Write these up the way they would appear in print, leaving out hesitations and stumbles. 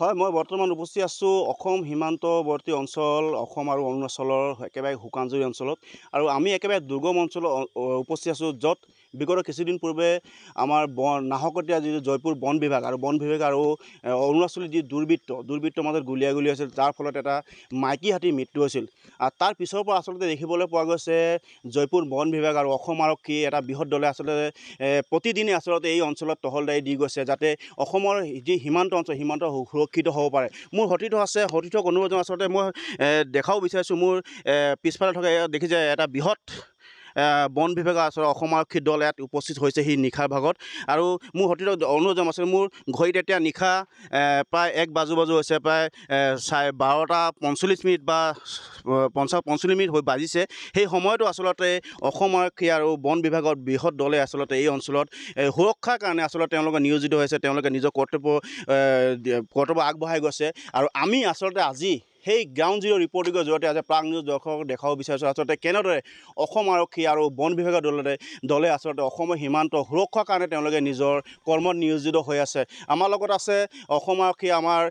হয়, মই বৰ্তমান উপস্থিত আছোঁ অসম সীমান্তৱৰ্তী অঞ্চল, অসম আৰু অৰুণাচলৰ একেবাৰে শুকানজুৰি অঞ্চলত। আৰু আমি একেবাৰে দুৰ্গম অঞ্চলত উপস্থিত আছোঁ, য'ত বিগত কিছুদিন পূৰ্বে আমাৰ নাহকটীয়া যিটো জয়পুৰ বন বিভাগ আৰু অৰুণাচলী যি দুৰ্বৃত্তৰ মাজত গুলীয়াগুলি হৈছিল, যাৰ ফলত এটা মাইকী হাতীৰ মৃত্যু হৈছিল। আৰু তাৰ পিছৰ পৰা আচলতে দেখিবলৈ পোৱা গৈছে জয়পুৰ বন বিভাগ আৰু অসম আৰক্ষী এটা বৃহৎ দলে আচলতে প্ৰতিদিনে আচলতে এই অঞ্চলত টহলদাৰী দি গৈছে, যাতে অসমৰ যি সীমান্ত অঞ্চল সুৰক্ষিত হ'ব পাৰে। মোৰ সতীৰ্থক অনুৰোধ আচলতে মই দেখাব বিচাৰিছোঁ, মোৰ পিছফালে থকা দেখিছে এটা বৃহৎ বন বিভাগৰ আচলতে অসম আৰক্ষী দল ইয়াত উপস্থিত হৈছে সেই নিশাৰ ভাগত। আৰু মোৰ সতীৰ্থক অনুৰোধ আছে, মোৰ ঘড়ীত এতিয়া নিশা প্ৰায় 1 বাজু হৈছে, প্ৰায় 12:45 বা 45 মিনিট হৈ বাজিছে। সেই সময়তো আচলতে অসম আৰক্ষী আৰু বন বিভাগৰ বৃহৎ দলে আচলতে এই অঞ্চলত সুৰক্ষাৰ কাৰণে আচলতে তেওঁলোকে নিয়োজিত হৈছে, তেওঁলোকে নিজৰ কৰ্তব্য আগবঢ়াই গৈছে। আৰু আমি আচলতে আজি সেই গ্ৰাউণ্ড জিৰ' ৰিপৰ্টিঙৰ জৰিয়তে আজি প্ৰাগ নিউজ দৰ্শকক দেখাব বিচাৰিছোঁ আচলতে কেনেদৰে অসম আৰক্ষী আৰু বন বিভাগৰ দলে আচলতে অসমৰ সীমান্ত সুৰক্ষাৰ কাৰণে তেওঁলোকে নিজৰ কৰ্মত নিয়োজিত হৈ আছে। আমাৰ লগত আছে অসম আৰক্ষী, আমাৰ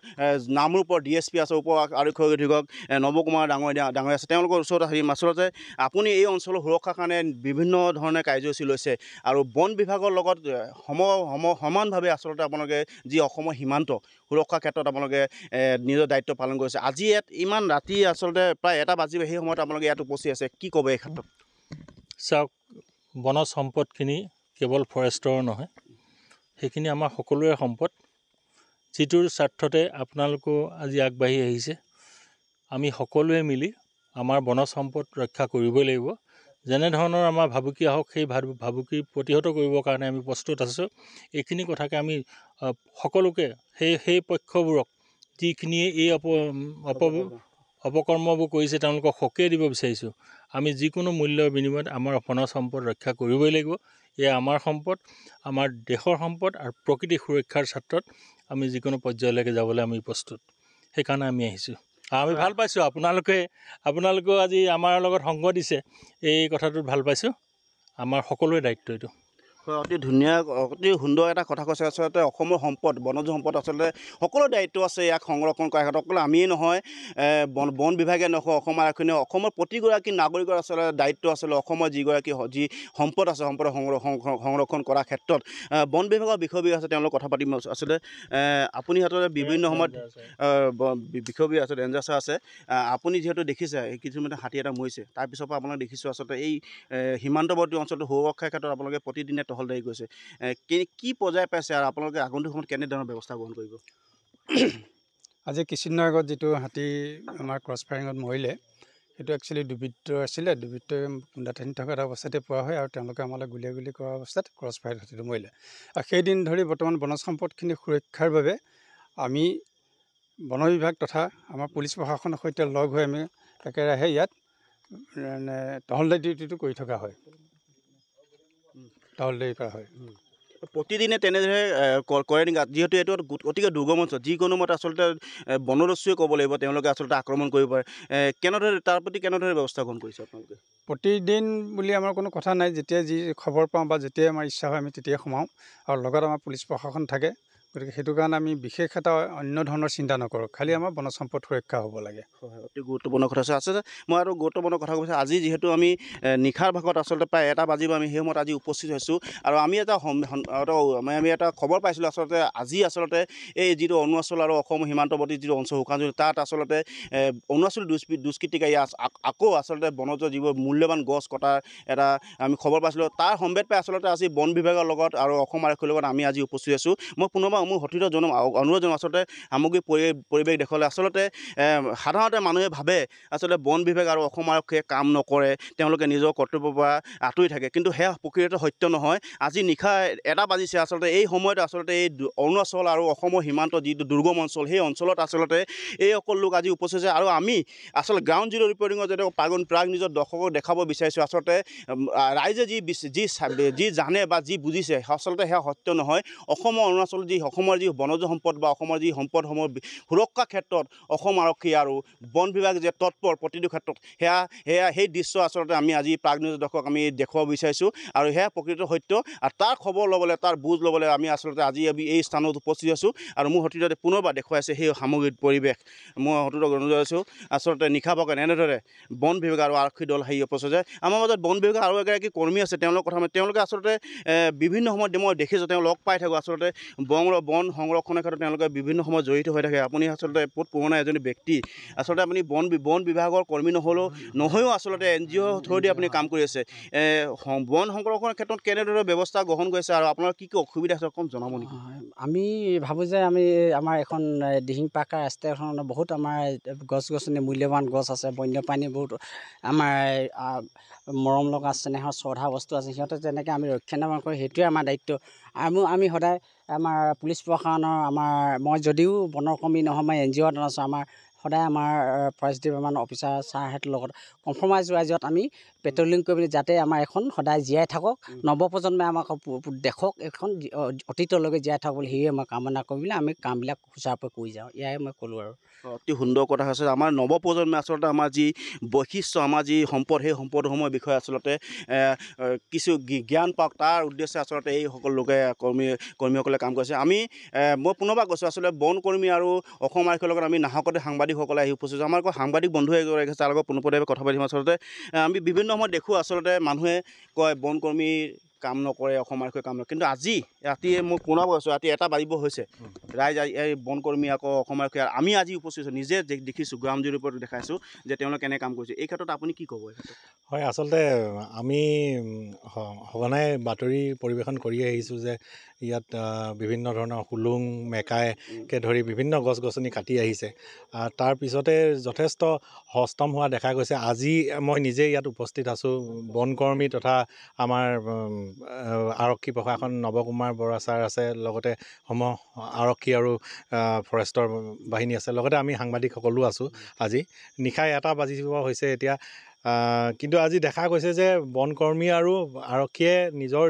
নামৰূপৰ DSP আছে, উপ আৰক্ষী অধীক্ষক নৱ কুমাৰ ডাঙৰীয়া আছে। তেওঁলোকৰ ওচৰত আচলতে আপুনি এই অঞ্চলৰ সুৰক্ষাৰ কাৰণে বিভিন্ন ধৰণে কাৰ্যসূচী লৈছে আৰু বন বিভাগৰ লগত সমানভাৱে আচলতে আপোনালোকে যি অসমৰ সীমান্ত সুৰক্ষাৰ ক্ষেত্ৰত আপোনালোকে নিজৰ দায়িত্ব পালন কৰিছে। আজি ইয়াত ইমান ৰাতি আচলতে প্ৰায় 1 বাজিব, সেই সময়ত আপোনালোকে ইয়াত উপস্থিত আছে, কি ক'ব এই ক্ষেত্ৰত? চাওক, বনজ সম্পদখিনি কেৱল ফৰেষ্টৰ নহয়, সেইখিনি আমাৰ সকলোৰে সম্পদ, যিটোৰ স্বাৰ্থতে আপোনালোকো আজি আগবাঢ়ি আহিছে। আমি সকলোৱে মিলি আমাৰ বনজ সম্পদ ৰক্ষা কৰিবই লাগিব। যেনেধৰণৰ আমাৰ ভাবুকি আহক, সেই ভাবুকি প্ৰতিহত কৰিবৰ কাৰণে আমি প্ৰস্তুত আছোঁ। এইখিনি কথাকে আমি সকলোকে সেই পক্ষবোৰক যিখিনিয়ে এই অপকৰ্মবোৰ কৰিছে তেওঁলোকক সকীয়াই দিব বিচাৰিছোঁ। আমি যিকোনো মূল্যৰ বিনিময়ত আমাৰ বনজ সম্পদ ৰক্ষা কৰিবই লাগিব। এয়া আমাৰ সম্পদ, আমাৰ দেশৰ সম্পদ, আৰু প্ৰকৃতি সুৰক্ষাৰ ক্ষেত্ৰত আমি যিকোনো পৰ্যায়লৈকে যাবলৈ আমি প্ৰস্তুত। সেইকাৰণে আমি আহিছোঁ। আমি ভাল পাইছোঁ আপোনালোকেও আজি আমাৰ লগত সংগ দিছে, এই কথাটোত ভাল পাইছোঁ। আমাৰ সকলোৰে দায়িত্ব এইটো। হয়, অতি ধুনীয়া, অতি সুন্দৰ এটা কথা কৈছে। আচলতে অসমৰ সম্পদ, বনজ সম্পদ আচলতে সকলো দায়িত্ব আছে ইয়াক সংৰক্ষণ কৰাৰ ক্ষেত্ৰত। অকল আমিয়ে নহয়, বন বিভাগে নহয়, অসম আৰক্ষী নহয়, অসমৰ প্ৰতিগৰাকী নাগৰিকৰ আচলতে দায়িত্ব আচলতে অসমৰ যি সম্পদ আছে, সম্পদ সংৰক্ষণ কৰাৰ ক্ষেত্ৰত বন বিভাগৰ বিষয়ববীয়া আছে, তেওঁলোক কথা পাতিম। আচলতে আপুনি হাততে বিভিন্ন সময়ত বিষয়ববীয়া আছে, ৰেঞ্জাৰ ছাৰ আছে। আপুনি যিহেতু দেখিছে কিছুমানে হাতী এটা মৰিছে, তাৰপিছৰ পৰা আপোনালোকে দেখিছোঁ আচলতে এই সীমান্তৱৰ্তী অঞ্চলটো সুৰক্ষাৰ ক্ষেত্ৰত আপোনালোকে প্ৰতিদিনে টহলদাৰী কৰিছে। কি পৰ্যায় পাইছে আৰু আপোনালোকে আগন্তুক সময়ত কেনেধৰণৰ ব্যৱস্থা গ্ৰহণ কৰিব? আজি কিছুদিনৰ আগত যিটো হাতী আমাৰ ক্ৰছ ফায়াৰিঙত মৰিলে, সেইটো একচুৱেলি দুৰ্বৃত্ত আছিলে। দুৰ্বৃত্তই খুন্দাঠানি থকা এটা অৱস্থাতে পোৱা হয়, আৰু তেওঁলোকে আমালৈ গুলীয়াগুলি কৰা অৱস্থাত ক্ৰছ ফায়াৰত হাতীটো মৰিলে। আৰু সেইদিন ধৰি বৰ্তমান বনজ সম্পদখিনি সুৰক্ষাৰ বাবে আমি বন বিভাগ তথা আমাৰ পুলিচ প্ৰশাসনৰ সৈতে লগ হৈ আমি একেৰাহে ইয়াত টহলদাৰী ডিউটিটো কৰি থকা হয়, টহলদাৰী কৰা হয়। প্ৰতিদিনে তেনেদৰে কৰে নেকি? যিহেতু এইটো অতিকে দুৰ্গম অঞ্চল, যিকোনো মতে আচলতে বনদস্যুৱে ক'ব লাগিব, তেওঁলোকে আচলতে আক্ৰমণ কৰিব পাৰে। তাৰ প্ৰতি কেনেদৰে ব্যৱস্থা গ্ৰহণ কৰিছে আপোনালোকে? প্ৰতিদিন বুলি আমাৰ কোনো কথা নাই, যেতিয়া যি খবৰ পাওঁ বা যেতিয়াই আমাৰ ইচ্ছা হয় আমি তেতিয়াই সোমাওঁ, আৰু লগত আমাৰ পুলিচ প্ৰশাসন থাকে। গতিকে সেইটো কাৰণে আমি বিশেষ এটা অন্য ধৰণৰ চিন্তা নকৰোঁ, খালি আমাৰ বনজ সম্পদ সুৰক্ষা হ'ব লাগে। হয়, অতি গুৰুত্বপূৰ্ণ কথা আছে। আচলতে মই আৰু গুৰুত্বপূৰ্ণ কথা কৈছোঁ, আজি যিহেতু আমি নিশাৰ ভাগত আচলতে প্ৰায় 1 বাজিব, আমি সেই সময়ত আজি উপস্থিত হৈছোঁ। আৰু আমি এটা খবৰ পাইছিলোঁ আচলতে আজি আচলতে এই যিটো অৰুণাচল আৰু অসম সীমান্তৱৰ্তী যিটো অঞ্চল শুকানজুৰি, তাত আচলতে অৰুণাচলী দুষ্কৃতিকাৰী আকৌ আচলতে বনজ যিবোৰ মূল্যৱান গছ কটাৰ এটা আমি খবৰ পাইছিলোঁ। তাৰ সম্ভেদ পাই আচলতে আজি বন বিভাগৰ লগত আৰু অসম আৰক্ষীৰ লগত আমি আজি উপস্থিত আছোঁ। মই পুনৰবাৰ মোৰ সতীৰ্থ অনুৰোধ জনাম, আচলতে সামগ্ৰিক পৰিৱেশ দেখুৱালে আচলতে সাধাৰণতে মানুহে ভাবে আচলতে বন বিভাগ আৰু অসম আৰক্ষীয়ে কাম নকৰে, তেওঁলোকে নিজৰ কৰ্তব্যৰ পৰা আঁতৰি থাকে, কিন্তু সেয়া প্ৰকৃততে সত্য নহয়। আজি নিশা 1 বাজিছে, আচলতে এই সময়ত আচলতে এই অৰুণাচল আৰু অসমৰ সীমান্ত যিটো দুৰ্গম অঞ্চল, সেই অঞ্চলত আচলতে এই সকলো লোক আজি উপস্থিত হৈছে। আৰু আমি আচলতে গ্ৰাউণ্ড জিৰ' ৰিপৰ্টিঙৰ যেতিয়া প্ৰাগ নিজৰ দৰ্শকক দেখাব বিচাৰিছোঁ, আচলতে ৰাইজে যি জানে বা যি বুজিছে আচলতে সেয়া সত্য নহয়। অসমৰ অৰুণাচল যি অসমৰ যি বনজ সম্পদ বা অসমৰ যি সম্পদসমূহ সুৰক্ষাৰ ক্ষেত্ৰত অসম আৰক্ষী আৰু বন বিভাগ যে তৎপৰ প্ৰতিটো ক্ষেত্ৰত সেই দৃশ্য আচলতে আমি আজি প্ৰাগ নিউজ দৰ্শক আমি দেখুৱাব বিচাৰিছোঁ আৰু সেয়া প্ৰকৃত সত্য আৰু তাৰ খবৰ ল'বলৈ তাৰ বুজ ল'বলৈ আমি আচলতে আজি এই স্থানত উপস্থিত আছোঁ আৰু মোৰ সতীৰ্থই পুনৰবাৰ দেখুৱাইছে সেই সামগ্ৰিক পৰিৱেশ মই সতীৰ্থক অনুৰোধ কৰিছোঁ আচলতে নিশা ভাগত এনেদৰে বন বিভাগ আৰু আৰক্ষী দল হেৰি উপস্থিত আছে আমাৰ মাজত বন বিভাগৰ আৰু এগৰাকী কৰ্মী আছে তেওঁলোকৰ কথা তেওঁলোকে আচলতে বিভিন্ন সময়ত মই দেখিছোঁ তেওঁ লগ পাই থাকোঁ আচলতে বন সংৰক্ষণৰ ক্ষেত্ৰত তেওঁলোকে বিভিন্ন সময়ত জড়িত হৈ থাকে আপুনি আচলতে বহুত পুৰণা এজনী ব্যক্তি আচলতে আপুনি বন বিভাগৰ কৰ্মী নহৈও আচলতে NGO থ্ৰুদি আপুনি কাম কৰি আছে বন সংৰক্ষণৰ ক্ষেত্ৰত কেনেদৰে ব্যৱস্থা গ্ৰহণ কৰিছে আৰু আপোনাৰ কি অসুবিধা আছে অকণ জনাব নেকি আমি ভাবোঁ যে আমি আমাৰ এখন দিহিং পাহাৰ ৰাষ্ট্ৰীয়খনত বহুত আমাৰ গছ-গছনি মূল্যৱান গছ আছে বন্যপ্ৰাণী বহুত আমাৰ মৰম লগা স্নেহৰ শ্ৰদ্ধা বস্তু আছে সিহঁতে যেনেকৈ আমি ৰক্ষণাবেক্ষণ কৰোঁ সেইটোৱে আমাৰ দায়িত্ব আমি সদায় আমাৰ পুলিচ প্ৰশাসনৰ মই যদিও বনৰ কৰ্মী নহয় মই NGO এটাত আছোঁ আমাৰ সদায় আমাৰ ফৰেষ্ট ডিপাৰ্টমেণ্ট অফিচাৰ ছাৰহঁতৰ লগত কম্প্ৰমাইজ ৱাইজত আমি পেট্ৰলিং কৰি যাতে আমাৰ এখন সদায় জীয়াই থাকক নৱপ্ৰজন্মই আমাক দেখক এখন অতীতলৈকে জীয়াই থাকক বুলি সেয়ে মই কামনা কৰি পেলাই আমি কামবিলাক সুচাৰুৰূপে কৰি যাওঁ এয়াই মই ক'লোঁ আৰু অতি সুন্দৰ কথা হৈছে আমাৰ নৱপ্ৰজন্মে আচলতে আমাৰ যি বৈশিষ্ট্য আমাৰ যি সম্পদ সেই সম্পদসমূহৰ বিষয়ে আচলতে কিছু জ্ঞান পাওক তাৰ উদ্দেশ্যে আচলতে এই সকলো লোকে কৰ্মীসকলে কাম কৰিছে মই পুনৰবাৰ কৈছোঁ আচলতে বন কৰ্মী আৰু অসম আৰক্ষীৰ লগত আমি নাহকতে সাংবাদিকসকলে আহি উপস্থিত আমাৰ আকৌ সাংবাদিক বন্ধু এগৰাকী আছে তাৰ লগত পোনপটীয়াকৈ কথা পাতিম আচলতে আমি বিভিন্ন সময়ত দেখোঁ আচলতে মানুহে কয় বন কৰ্মী কাম নকৰে অসম আৰক্ষীয়ে কাম নকৰে কিন্তু আজি ৰাতিয়ে মই পুনৰ কৈছোঁ ৰাতি 1টা বাজিব হৈছে ৰাইজ এই বন কৰ্মী আকৌ অসম আৰক্ষী আমি আজি উপস্থিত হৈছোঁ নিজে দেখিছোঁ গ্ৰাউণ্ড জিৰ' ওপৰত দেখাইছোঁ যে তেওঁলোকে কেনে কাম কৰিছে এই ক্ষেত্ৰত আপুনি কি ক'ব হয় আচলতে আমি সঘনাই বাতৰি পৰিৱেশন কৰি আহিছোঁ যে ইয়াত বিভিন্ন ধৰণৰ হুলুং মেকাইকে ধৰি বিভিন্ন গছ গছনি কাটি আহিছে তাৰ পিছতে যথেষ্ট হস্তম হোৱা দেখা গৈছে আজি মই নিজে ইয়াত উপস্থিত আছোঁ বনকৰ্মী তথা আমাৰ আৰক্ষী প্ৰশাসন নৱকুমাৰ বৰা ছাৰ আছে লগতে আৰক্ষী আৰু ফৰেষ্টৰ বাহিনী আছে লগতে আমি সাংবাদিক সকলো আছোঁ আজি নিশা 1টা বাজিব হৈছে এতিয়া কিন্তু আজি দেখা গৈছে যে বনকৰ্মী আৰু আৰক্ষীয়ে নিজৰ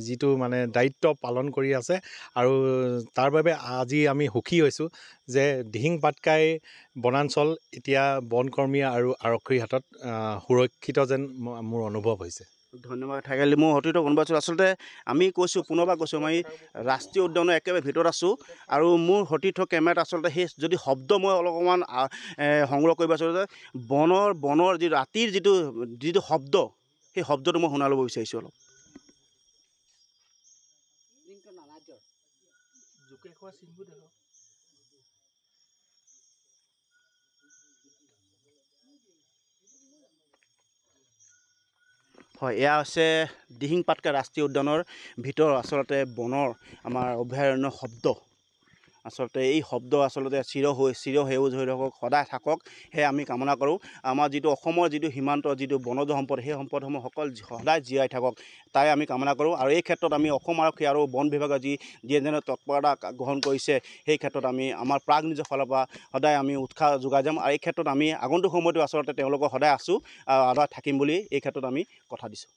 যিটো মানে দায়িত্ব পালন কৰি আছে আৰু তাৰ বাবে আজি আমি সুখী হৈছোঁ যে দিহিং পাটকাই বনাঞ্চল এতিয়া বনকৰ্মী আৰু আৰক্ষীৰ হাতত সুৰক্ষিত যেন মোৰ অনুভৱ হৈছে ধন্যবাদ থাকিলে মোৰ সতীৰ্থক অনুবাদ আচলতে আমি কৈছোঁ পুনৰবাৰ কৈছোঁ মই ৰাষ্ট্ৰীয় উদ্যানৰ একেবাৰে ভিতৰত আছোঁ আৰু মোৰ সতীৰ্থ কেমেৰাত আচলতে সেই যদি শব্দ মই অলপমান সংগ্ৰহ কৰিব আছোঁ যে বনৰ যি ৰাতিৰ যিটো শব্দ সেই শব্দটো মই শুনা ল'ব বিচাৰিছোঁ অলপ হয় এয়া হৈছে দিহিং পাটকাই ৰাষ্ট্ৰীয় উদ্যানৰ ভিতৰৰ আচলতে বনৰ আমাৰ অভয়াৰণ্যৰ শব্দ আচলতে এই শব্দ আচলতে চিৰসেউজ হৈ সদায় থাকক সেয়ে আমি কামনা কৰোঁ আমাৰ যিটো অসমৰ যিটো সীমান্ত যিটো বনজ সম্পদ সেই সম্পদসমূহ সদায় জীয়াই থাকক তাই আমি কামনা কৰোঁ আৰু এই ক্ষেত্ৰত আমি অসম আৰক্ষী আৰু বন বিভাগে যেনে তৎপৰতা গ্ৰহণ কৰিছে সেই ক্ষেত্ৰত আমি আমাৰ প্ৰাগ নিজৰ ফালৰ পৰা সদায় আমি উৎসাহ যোগাই যাম আৰু এই ক্ষেত্ৰত আমি আগন্তুক সময়তো আচলতে তেওঁলোকৰ সদায় আছোঁ আৰু সদায় থাকিম বুলি এই ক্ষেত্ৰত আমি কথা দিছোঁ